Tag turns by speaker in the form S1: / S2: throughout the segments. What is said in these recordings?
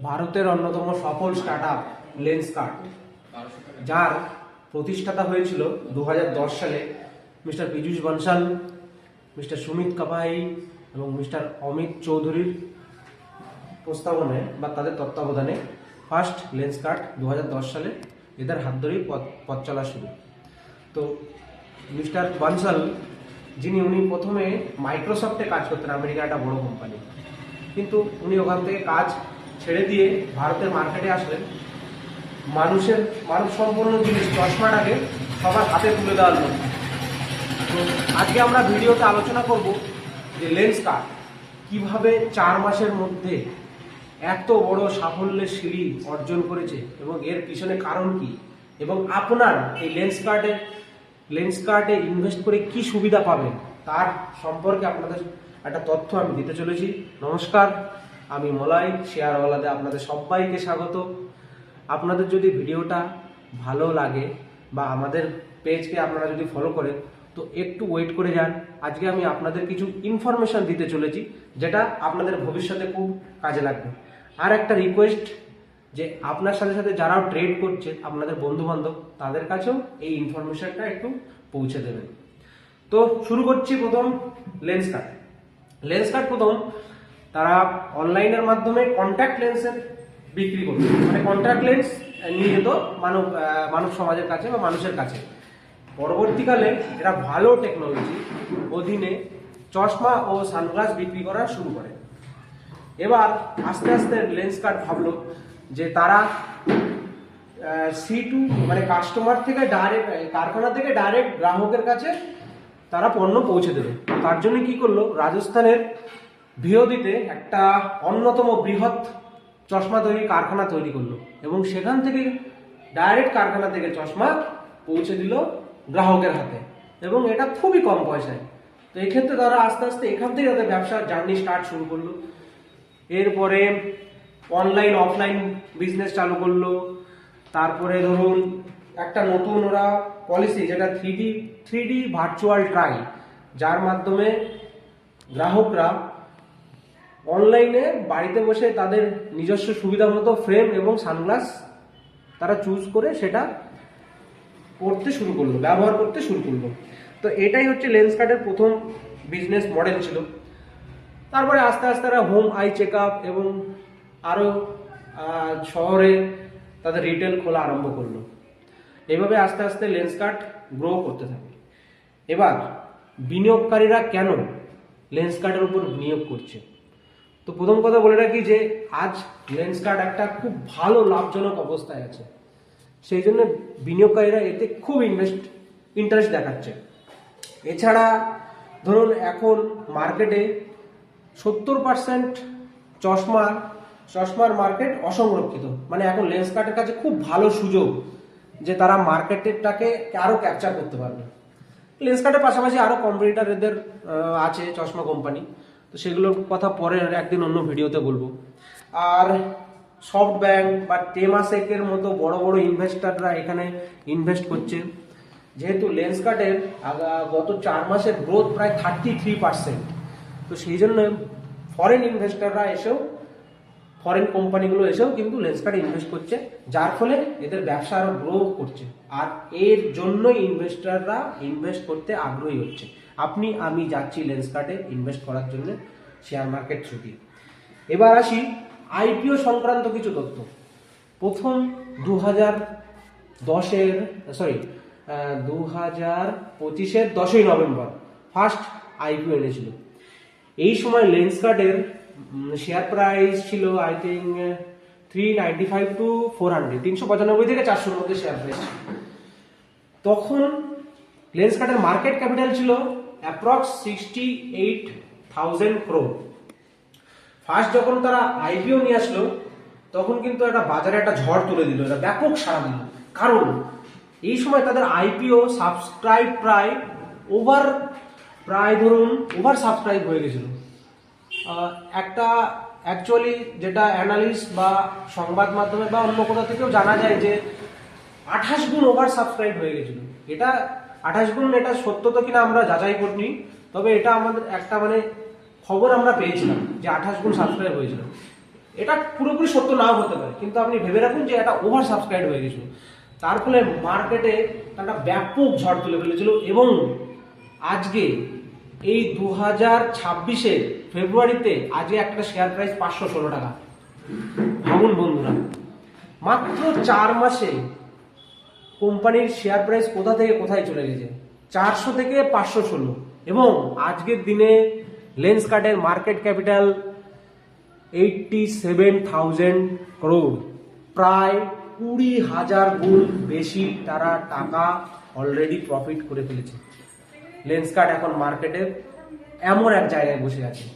S1: ভারতের অন্যতম সফল স্টার্টআপ লেন্সকার্ট, যার প্রতিষ্ঠাতা হয়েছিল 2010 সালে মিস্টার পীযূষ বনসাল, মিস্টার সুমিত কাপাই এবং মিস্টার অমিত চৌধুরীর প্রস্তাবনায় বা তাদের তত্ত্বাবধানে ফার্স্ট লেন্সকার্ট 2010 সালে এদের হাত ধরেই পথ চলা শুরু। তো মিস্টার বনসাল উনি প্রথমে মাইক্রোসফটে কাজ করতেন, আমেরিকার একটা বড় কোম্পানি, কিন্তু উনি ওখান থেকে কাজ ছেড়ে দিয়ে ভারতের মার্কেটে আসলেন মানব সম্পন্ন জিনিস চশমাটাকে সবার হাতে তুলে দেওয়ার জন্য। তো আজকে আমরা ভিডিওতে আলোচনা করব যে লেন্সকার্ট কিভাবে 4 মাসের মধ্যে এত বড় সাফল্যের সিঁড়ি অর্জন করেছে এবং এর পিছনে কারণ কি, এবং আপনার এই লেন্সকার্টে ইনভেস্ট করে কি সুবিধা পাবেন তার সম্পর্কে আপনাদের একটা তথ্য আমি দিতে চলেছি। নমস্কার, আমি মলাই শেয়ারওয়ালাতে আপনাদের সবাইকে স্বাগত। আপনাদের যদি ভিডিওটা ভালো লাগে বা আমাদের পেজকে আপনারা যদি ফলো করেন তো একটু ওয়েট করে যান। আজকে আমি আপনাদের কিছু ইনফরমেশন দিতে চলেছি যেটা আপনাদের ভবিষ্যতে খুব কাজে লাগবে। আর একটা রিকোয়েস্ট, যে আপনার সাথে সাথে যারাও ট্রেড করছে আপনাদের বন্ধু বান্ধব তাদের কাছেও এই ইনফরমেশনটা একটু পৌঁছে দেবেন। তো শুরু করছি প্রথম লেন্সকার্ট প্রথম তারা অনলাইনের মাধ্যমে কন্ট্যাক্ট লেন্সের বিক্রি করত, মানে কন্ট্যাক্ট লেন্স নিয়ে যেত মানব সমাজের কাছে বা মানুষের কাছে। পরবর্তীকালে এরা ভালো টেকনোলজি অধীনে চশমা ও সানগ্লাস বিক্রি করা শুরু করে। এবার আস্তে আস্তে লেন্সকার্ট ভাবলো যে তারা C2 মানে কাস্টমার থেকে ডাইরেক্ট, কারখানা থেকে ডাইরেক্ট গ্রাহকের কাছে তারা পণ্য পৌঁছে দেবে। তার জন্য কি করলো, রাজস্থানের ভিওদিতে একটা অন্যতম বৃহৎ চশমা তৈরি কারখানা তৈরি করলো এবং সেখান থেকে ডাইরেক্ট কারখানা থেকে চশমা পৌঁছে দিল গ্রাহকের হাতে, এবং এটা খুবই কম পয়সায়। তো এক্ষেত্রে তারা আস্তে আস্তে এখান থেকে তাদের ব্যবসার জার্নি স্টার্ট শুরু করলো। এরপরে অনলাইন অফলাইন বিজনেস চালু করলো। তারপরে ধরুন একটা নতুন ওরা পলিসি, যেটা 3D ভার্চুয়াল ট্রাই, যার মাধ্যমে গ্রাহকরা অনলাইনে বাড়িতে বসে তাদের নিজস্ব সুবিধা মতো ফ্রেম এবং সানগ্লাস তারা চুজ করে সেটা ব্যবহার করতে শুরু করলো। তো এটাই হচ্ছে লেন্সকার্টের প্রথম বিজনেস মডেল ছিল। তারপরে আস্তে আস্তে তারা হোম আই চেক আপ এবং আরও শহরে তাদের রিটেল খোলা আরম্ভ করলো। এইভাবে আস্তে আস্তে লেন্সকার্ট গ্রো করতে থাকে। এবার বিনিয়োগকারীরা কেন লেন্সকার্টের উপর বিনিয়োগ করছে, তো প্রথম কথা বলে রাখি যে আজ লেন্সকার্ট একটা খুব ভালো লাভজনক অবস্থায় আছে, সেই জন্য বিনিয়োগকারীরা এতে খুব ইন্টারেস্ট দেখাচ্ছে। এছাড়া ধরুন এখন মার্কেটে 70% চশমার মার্কেট অসংরক্ষিত, মানে এখন লেন্সকার্টের কাছে খুব ভালো সুযোগ যে তারা মার্কেটটাকে আরো ক্যাপচার করতে পারবে। লেন্সকার্টের পাশাপাশি আরো কম্পিটিটর এদের আছে চশমা কোম্পানি, তো সেগুলোর কথা পরে একদিন অন্য ভিডিওতে বলবো। আর সফট ব্যাংক বা টেমাসেকের মতো বড় বড় ইনভেস্টররা এখানে ইনভেস্ট করছে, যেহেতু লেন্সকার্টের গত 4 মাসের গ্রোথ প্রায় 33%। তো সেই জন্য ফরেন ইনভেস্টররা ফরেন কোম্পানিগুলো এসেও কিন্তু লেন্সকার্টে ইনভেস্ট করছে, যার ফলে এদের ব্যবসা আরো গ্রো করছে। আর এর জন্যই ইনভেস্টররা ইনভেস্ট করতে আগ্রহী হচ্ছে। আমি যাচ্ছি লেন্সকার্টে ইনভেস্ট করার জন্য শেয়ার মার্কেট ছুটি। এবার আসি আইপিও সংক্রান্ত কিছু তথ্য। প্রথম 2025-এর 10ই নভেম্বর ফার্স্ট আইপিও এনেছিল। এই সময় লেন্সকার্টের শেয়ার প্রাইস ছিল আই থিঙ্ক 395 to 400, 395 থেকে 400-র মধ্যে শেয়ার প্রাইস। তখন লেন্সকার্টের মার্কেট ক্যাপিটাল ছিল অ্যাপ্রক্স 68,000 crore। ফার্স্ট যখন তারা আইপিও নিয়ে আসলো তখন কিন্তু একটা বাজারে একটা ঝড় তুলে দিল, এটা ব্যাপক সাড়া দিল। কারণ এই সময় তাদের আইপিও সাবস্ক্রাইব ওভার সাবস্ক্রাইব হয়ে গেছিল। একটা অ্যাকচুয়ালি যেটা অ্যানালিস্ট বা সংবাদ মাধ্যমে বা অন্য কোথা থেকেও জানা যায় যে 28 গুণ ওভার সাবস্ক্রাইব হয়ে গেছিল। এটা 28 গুণ, এটা সত্য তো কিনা আমরা যাচাই করিনি, তবে এটা আমাদের একটা খবর আমরা পেয়েছিলাম যে 28 গুণ সাবস্ক্রাইব হয়েছিল। এটা পুরোপুরি সত্য নাও হতে পারে, কিন্তু আপনি ভেবে রাখুন যে এটা ওভার সাবস্ক্রাইব হয়ে গেছিল, তার ফলে মার্কেটে একটা ব্যাপক ঝড় তুলে ফেলেছিল। এবং আজকে এই 2026 ফেব্রুয়ারিতে আজকে একটা শেয়ার প্রাইস 516 টাকা। ভাবুন বন্ধুরা, মাত্র 4 মাসে কোম্পানির শেয়ার প্রাইস কোথা থেকে কোথায় চলে গেছে, 400 থেকে 516। এবং আজকের দিনে লেন্সকার্টের মার্কেট ক্যাপিটাল 87,000 crore, প্রায় 20,000 গুণ বেশি তারা টাকা অলরেডি প্রফিট করে ফেলেছে। লেন্সকার্ট এখন মার্কেটে এমন এক জায়গায় বসে আছে,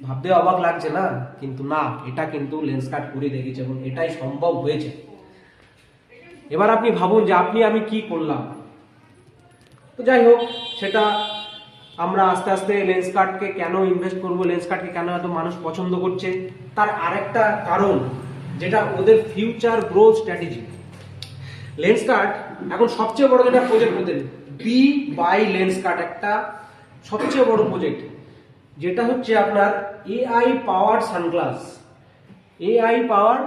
S1: ভাবতে অবাক লাগছে না? কিন্তু না, এটা কিন্তু লেন্সকার্ট করে দেখেছে এবং এটাই সম্ভব হয়েছে। এবার আপনি ভাবুন যে আমি কি করলাম। তো যাই হোক, সেটা আমরা আস্তে আস্তে লেন্সকার্টকে কেন ইনভেস্ট করব, লেন্সকার্টকে কেন এত মানুষ পছন্দ করছে, তার আরেকটা কারণ, যেটা ওদের ফিউচার গ্রোথ স্ট্র্যাটেজি। লেন্সকার্ট এখন সবচেয়ে বড় যেটা প্রজেক্ট ওদের, বি বাই লেন্সকার্ট, একটা সবচেয়ে বড় প্রজেক্ট, যেটা হচ্ছে আপনার এআই পাওয়ার সানগ্লাস। এআই পাওয়ার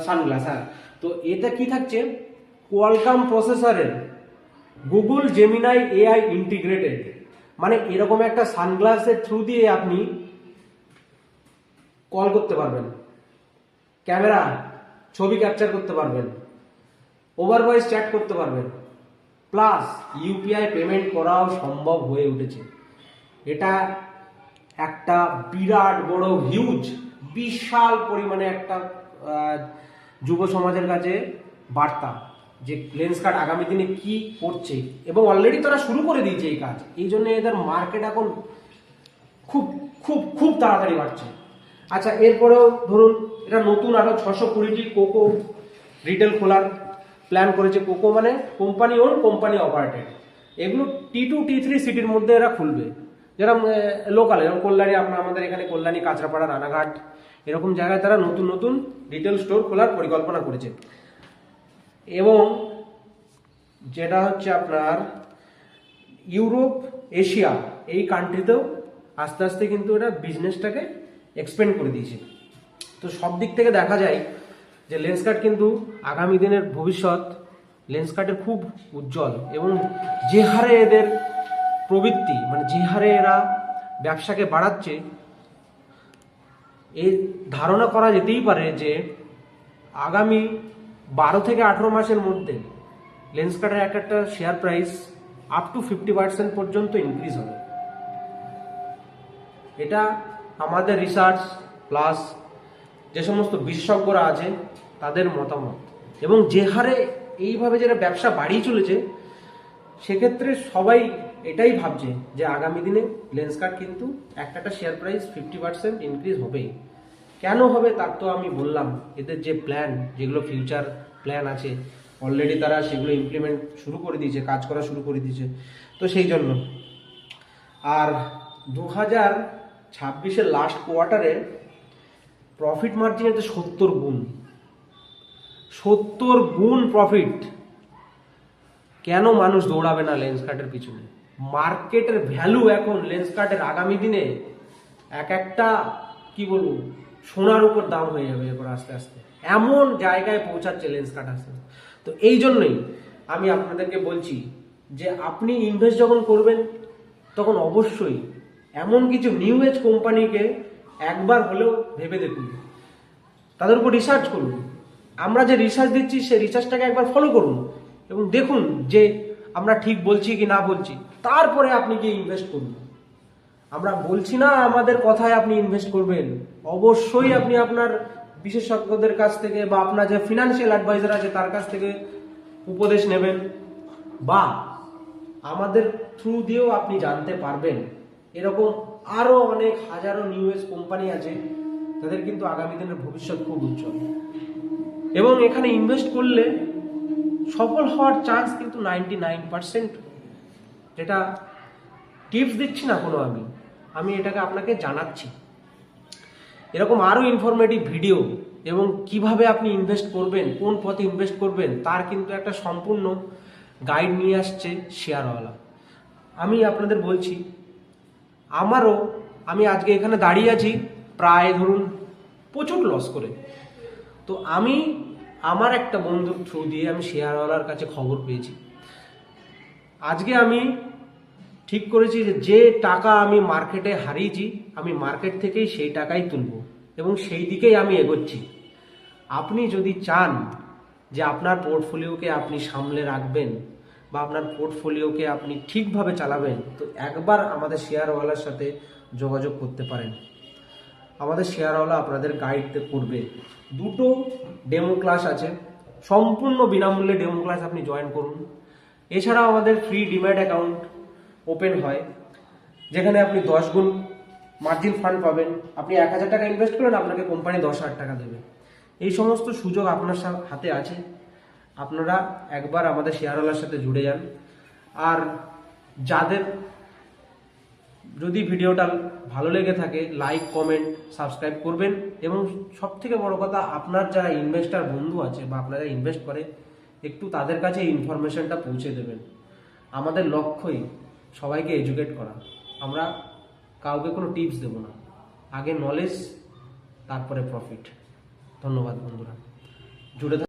S1: সানগ্লাস, হ্যাঁ। তো এটা কি থাকছে, কোয়ালকম প্রসেসরের গুগল জেমিনাই এআই ইন্টিগ্রেটেড, মানে এরকম একটা সানগ্লাসের থ্রু দিয়ে আপনি কল করতে পারবেন, ক্যামেরা ছবি ক্যাপচার করতে পারবেন, ওভার ভয়েস চ্যাট করতে পারবেন, প্লাস ইউপিআই পেমেন্ট করাও সম্ভব হয়ে উঠেছে। এটা একটা বিরাট বড় হিউজ, বিশাল পরিমাণে একটা যুব সমাজের কাছে বার্তা, যে লেন্সকার্ট আগামী দিনে কি করছে, এবং অলরেডি তারা শুরু করে দিয়েছে এই কাজ। এই জন্য এদের মার্কেট এখন খুব খুব খুব তাড়াতাড়ি বাড়ছে। আচ্ছা, এরপরেও ধরুন এটা নতুন আরো 620টি কোকো রিটেল খোলার প্ল্যান করেছে। কোকো মানে কোম্পানি ওন, কোম্পানি অপারেটেড। এগুলো T2 T3 সিটির মধ্যে এরা খুলবে, যেরকম লোকাল, এরকম কল্যাণী, আমাদের এখানে কল্যাণী, কাঁচরাপাড়া, রানাঘাট, এরকম জায়গায় তারা নতুন নতুন রিটেল স্টোর খোলার পরিকল্পনা করেছে। এবং যেটা হচ্ছে আপনার ইউরোপ, এশিয়া, এই কান্ট্রিতেও আস্তে আস্তে কিন্তু এটা বিজনেসটাকে এক্সপেন্ড করে দিয়েছে। তো সব দিক থেকে দেখা যায় যে লেন্সকার্ট কিন্তু আগামী দিনের ভবিষ্যৎ লেন্সকার্টের খুব উজ্জ্বল। এবং যে হারে এদের প্রবৃত্তি, মানে যে হারে এরা ব্যবসাকে বাড়াচ্ছে, এই ধারণা করা যেতেই পারে যে আগামী 12 থেকে 18 মাসের মধ্যে লেন্সকার্টের একটা শেয়ার প্রাইস আপ টু 50% পর্যন্ত ইনক্রিজ হবে। এটা আমাদের রিসার্চ প্লাস যে সমস্ত বিশেষজ্ঞরা আছে তাদের মতামত। এবং যে হারে এইভাবে যারা ব্যবসা বাড়িয়ে চলেছে, সেক্ষেত্রে সবাই এটাই ভাবছে যে আগামী দিনে লেন্সকার্ট কিন্তু একটা শেয়ার প্রাইস 50% ইনক্রিজ হবে। কেন হবে তার তো আমি বললাম, এদের যে প্ল্যান, যেগুলো ফিউচার প্ল্যান আছে, অলরেডি তারা সেগুলো ইমপ্লিমেন্ট শুরু করে দিয়েছে, কাজ করা শুরু করে দিয়েছে। তো সেই জন্য আর 2026 লাস্ট কোয়ার্টারে প্রফিট মার্জিন হচ্ছে 70 গুণ প্রফিট। কেন মানুষ দৌড়াবে না লেন্সকার্টের পিছনে? মার্কেটের ভ্যালু এখন লেন্সকার্টের আগামী দিনে একটা কি বলবো, সোনার উপর দাম হয়ে যাবে এরপর আস্তে আস্তে, এমন জায়গায় পৌঁছাচ্ছে লেন্সকার্ট আসতে। তো এই জন্যই আমি আপনাদেরকে বলছি যে আপনি ইনভেস্ট যখন করবেন, তখন অবশ্যই এমন কিছু নিউ এজ কোম্পানিকে একবার হলেও ভেবে দেখুন, তাদের উপর রিসার্চ করুন। আমরা যে রিসার্চ দিচ্ছি সেই রিসার্চটাকে একবার ফলো করুন এবং দেখুন যে আমরা ঠিক বলছি কি না বলছি, তারপরে আপনি গিয়ে ইনভেস্ট করুন। আমরা বলছি না আমাদের কথায় আপনি ইনভেস্ট করবেন, অবশ্যই আপনি আপনার বিশেষজ্ঞদের কাছ থেকে বা আপনার যে ফিনান্সিয়াল অ্যাডভাইজার আছে তার কাছ থেকে উপদেশ নেবেন, বা আমাদের থ্রু দিয়েও আপনি জানতে পারবেন। এরকম আরো অনেক হাজারো নিউ এজ কোম্পানি আছে, তাদের কিন্তু আগামী দিনের ভবিষ্যৎ খুব উজ্জ্বল। এবং এখানে ইনভেস্ট করলে সফল হওয়ার চান্স কিন্তু 99%। যেটা টিপস দিচ্ছি না কোনো, আমি এটাকে আপনাকে জানাচ্ছি। এরকম আরো ইনফরমেটিভ ভিডিও এবং কিভাবে আপনি ইনভেস্ট করবেন, কোন পথে ইনভেস্ট করবেন, তার কিন্তু একটা সম্পূর্ণ গাইড নিয়ে আসছে শেয়ারওয়ালা। আমি আপনাদের বলছি, আমি আজকে এখানে দাঁড়িয়ে আছি প্রায় ধরুন প্রচুর লস করে। তো আমি আমার একটা বন্ধুর থ্রু দিয়ে আমি শেয়ারওয়ালার কাছে খবর পেয়েছি। আজকে আমি ঠিক করেছি যে টাকা আমি মার্কেটে হারিয়েছি আমি মার্কেট থেকেই সেই টাকাই তুলব এবং সেই দিকেই আমি এগোচ্ছি। আপনি যদি চান যে আপনার পোর্টফোলিওকে আপনি সামলে রাখবেন বা আপনার পোর্টফোলিওকে আপনি ঠিকভাবে চালাবেন, তো একবার আমাদের শেয়ারওয়ালার সাথে যোগাযোগ করতে পারেন। আমাদের শেয়ারওয়ালা আপনাদের গাইড করবে। দুটো ডেমো ক্লাস আছে, সম্পূর্ণ বিনামূল্যে ডেমো ক্লাস আপনি জয়েন করুন। এছাড়াও আমাদের ফ্রি ডিম্যাট অ্যাকাউন্ট ওপেন হয়, যেখানে আপনি 10 গুণ মার্জিন ফান্ড পাবেন। আপনি 1000 টাকা ইনভেস্ট করেন, আপনাকে কোম্পানি 10,000 টাকা দেবে। এই সমস্ত সুযোগ আপনার হাতে আছে। আপনারা একবার আমাদের শেয়ারওয়ালার সাথে জুড়ে যান। আর যাদের যদি ভিডিওটা ভালো লেগে থাকে, লাইক, কমেন্ট, সাবস্ক্রাইব করবেন। এবং সব থেকে বড় কথা, আপনার যারা ইনভেস্টার বন্ধু আছে বা আপনারা ইনভেস্ট করে, একটু তাদের কাছে এই ইনফরমেশনটা পৌঁছে দেবেন। আমাদের লক্ষ্যই সবাইকে এডুকেট করা। আমরা কাউকে কোনো টিপস দেব না, আগে নলেজ, তারপরে প্রফিট। ধন্যবাদ বন্ধুরা, জুড়ে